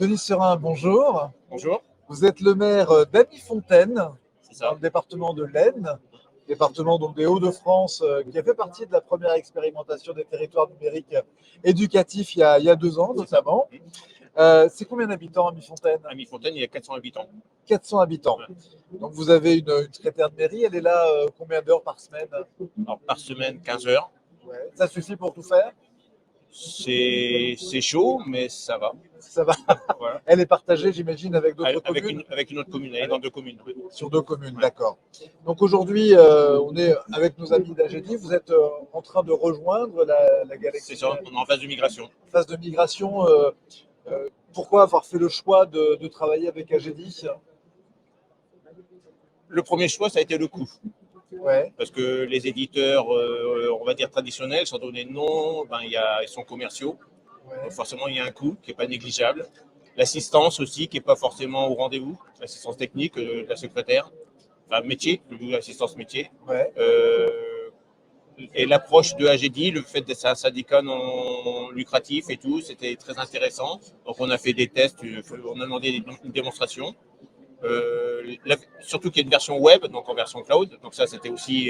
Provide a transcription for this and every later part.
Denis Serin, bonjour. Bonjour, Vous êtes le maire d'Amy-Fontaine, c'est dans ça. le département de l'Aisne, département donc des Hauts-de-France, qui a fait partie de la première expérimentation des territoires numériques éducatifs il y a 2 ans C'est ça. notamment. C'est combien d'habitants Amy-Fontaine? À Mifontaine, il y a 400 habitants. 400 habitants. Ouais. Donc vous avez une secrétaire de mairie, elle est là combien d'heures par semaine? Alors, par semaine, 15 heures. Ouais. Ça suffit pour tout faire? C'est chaud, mais ça va. Ça va. Voilà. Elle est partagée, j'imagine, avec d'autres Avec communes? avec une autre commune, elle est dans 2 communes. Sur 2 communes, Ouais. d'accord. Donc aujourd'hui, on est avec nos amis d'AGD. Vous êtes en train de rejoindre la C'est Galaxy ça, on est en phase de migration. phase de migration. Pourquoi avoir fait le choix de travailler avec AGD? Le premier choix, ça a été le coût. Ouais, Parce que les éditeurs, on va dire traditionnels, sans donner de nom, ben, ils sont commerciaux. ouais. Donc forcément, il y a un coût qui n'est pas négligeable. L'assistance aussi, qui n'est pas forcément au rendez-vous. L'assistance technique de la secrétaire. Enfin, métier, l'assistance métier. Ouais. Euh, et l'approche de AGD, le fait d'être un syndicat non lucratif et tout, c'était très intéressant. Donc on a fait des tests, on a demandé une démonstration. Surtout qu'il y a une version web, donc en version cloud. Donc ça, c'était aussi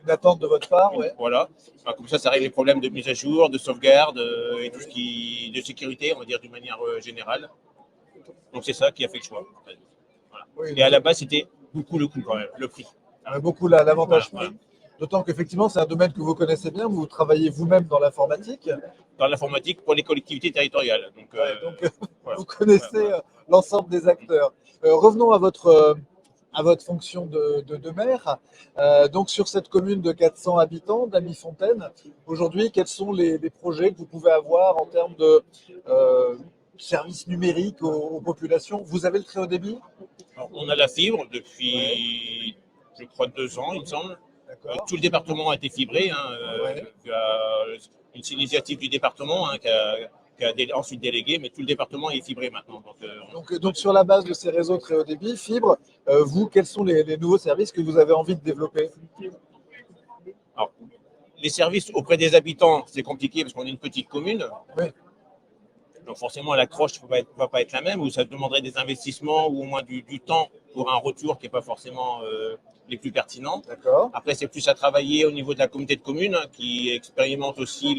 Une attente de votre part, ouais. voilà. Enfin, comme ça règle les problèmes de mise à jour, de sauvegarde et tout ce qui de sécurité, on va dire d'une manière générale. Donc c'est ça qui a fait le choix. Voilà. Oui, Et à la base, c'était beaucoup le coût quand même, le prix. on a beaucoup l'avantage Voilà. prix. D'autant qu'effectivement, c'est un domaine que vous connaissez bien. Vous travaillez vous-même dans l'informatique. Dans l'informatique pour les collectivités territoriales. Donc, Ouais, donc voilà. vous connaissez l'ensemble des acteurs. Revenons à votre fonction de maire. Donc sur cette commune de 400 habitants d'Amy-Fontaine, aujourd'hui, quels sont les projets que vous pouvez avoir en termes de services numériques aux populations? Vous avez le très haut débit? Alors, on a la fibre Ouais, depuis, je crois, 2 ans, il me semble. d'accord. Tout le département a été fibré. Ouais. Une initiative du département qui a ensuite délégué, mais tout le département est fibré maintenant. Donc, Donc sur la base de ces réseaux très haut débit, fibre, vous, quels sont les nouveaux services que vous avez envie de développer? alors, les services auprès des habitants, c'est compliqué parce qu'on est une petite commune. Oui, Donc forcément, l'accroche ne va pas être la même, ou ça demanderait des investissements ou au moins du temps pour un retour qui n'est pas forcément les plus pertinents. d'accord. Après, c'est plus à travailler au niveau de la communauté de communes qui expérimente aussi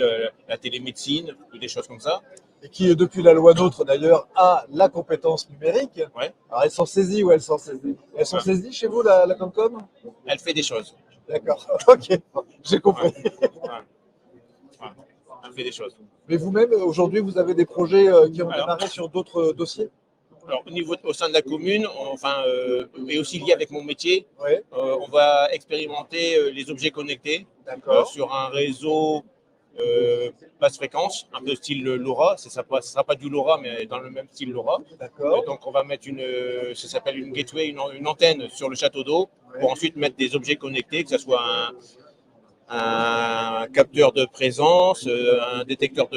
la télémédecine ou des choses comme ça. Et qui, depuis la loi NOTRe d'ailleurs, a la compétence numérique. Ouais. Alors, elles sont saisies ou elles sont saisies? Elles sont Ouais. saisies chez vous, la Comcom? Elle fait des choses. D'accord, ok, j'ai Ouais. compris. Ouais. Ouais. Elle fait des choses. Mais vous-même, aujourd'hui, vous avez des projets qui ont Alors, démarré sur d'autres dossiers? au sein de la commune, enfin, et aussi lié avec mon métier, Oui, on va expérimenter les objets connectés d'accord, sur un réseau basse fréquence, un peu style LoRa. Ça sera pas du LoRa, mais dans le même style LoRa. d'accord. Donc on va mettre ça s'appelle une gateway, une antenne sur le château d'eau Oui, pour ensuite mettre des objets connectés, que ce soit un capteur de présence, un détecteur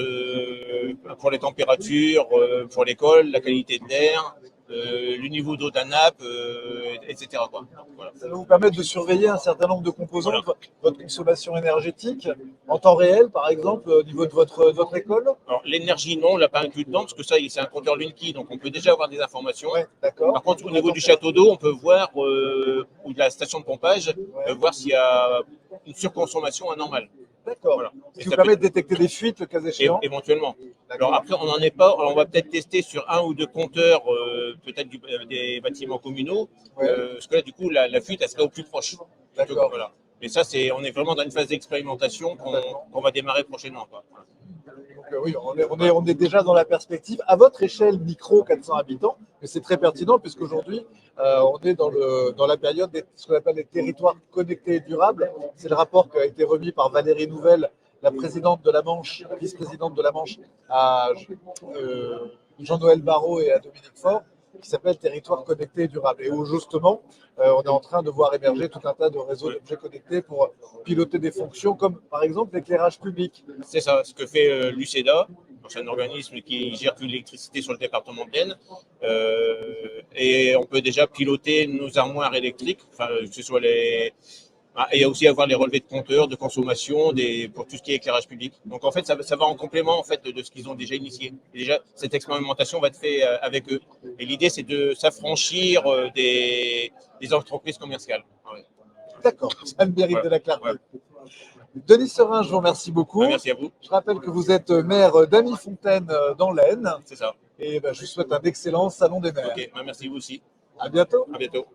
pour les températures, pour l'école, la qualité de l'air, le niveau d'eau d'un nappe, etc. Quoi. Voilà. ça va vous permettre de surveiller un certain nombre de Voilà. composantes, votre consommation énergétique, en temps réel, par exemple, au niveau de votre école? Alors l'énergie, non, on ne l'a pas inclus dedans, parce que ça, c'est un compteur Linky, donc on peut déjà avoir des informations. Oui, d'accord. Par contre, au La niveau du température. château d'eau, on peut voir, ou de la station de pompage, Ouais. voir s'il y a une surconsommation anormale. D'accord. Voilà. Ce Et qui vous ça peut permet de détecter des fuites, le cas échéant. éventuellement. Alors D'accord. après, on n'en est pas. On va peut-être tester sur un ou deux compteurs, peut-être des bâtiments communaux, Ouais. parce que là, du coup, la fuite, elle serait au plus proche. D'accord. Voilà. Mais ça, on est vraiment dans une phase d'expérimentation Complètement. qu'on va démarrer prochainement. Quoi. Voilà. Donc, oui, on est déjà dans la perspective, à votre échelle micro, 400 habitants, mais c'est très pertinent puisqu'aujourd'hui, on est dans la période de ce qu'on appelle les territoires connectés et durables. C'est le rapport qui a été remis par Valérie Nouvelle, la présidente de la Manche, la vice-présidente de la Manche, à Jean-Noël Barrot et à Dominique Faure, qui s'appelle Territoire connecté et durable. Et où justement, on est en train de voir émerger tout un tas de réseaux d'objets connectés pour piloter des fonctions comme par exemple l'éclairage public. C'est ça, ce que fait l'UCEDA. C'est un organisme qui gère toute l'électricité sur le département de l'Aisne. Et on peut déjà piloter nos armoires électriques, enfin, que ce soit Ah, et aussi avoir les relevés de compteurs, de consommation, pour tout ce qui est éclairage public. Donc en fait, ça va en complément en fait de ce qu'ils ont déjà initié. Et déjà, cette expérimentation va être faite avec eux. Et l'idée, c'est de s'affranchir des entreprises commerciales. Ouais. D'accord, ça le mérite Voilà. de la clarté. Ouais. Denis Serin, je vous remercie beaucoup. Ah, merci à vous. Je rappelle que vous êtes maire d'Amy-Fontaine dans l'Aisne. C'est ça. Et je vous souhaite un excellent salon des maires. Ok, merci vous aussi. À bientôt. À bientôt.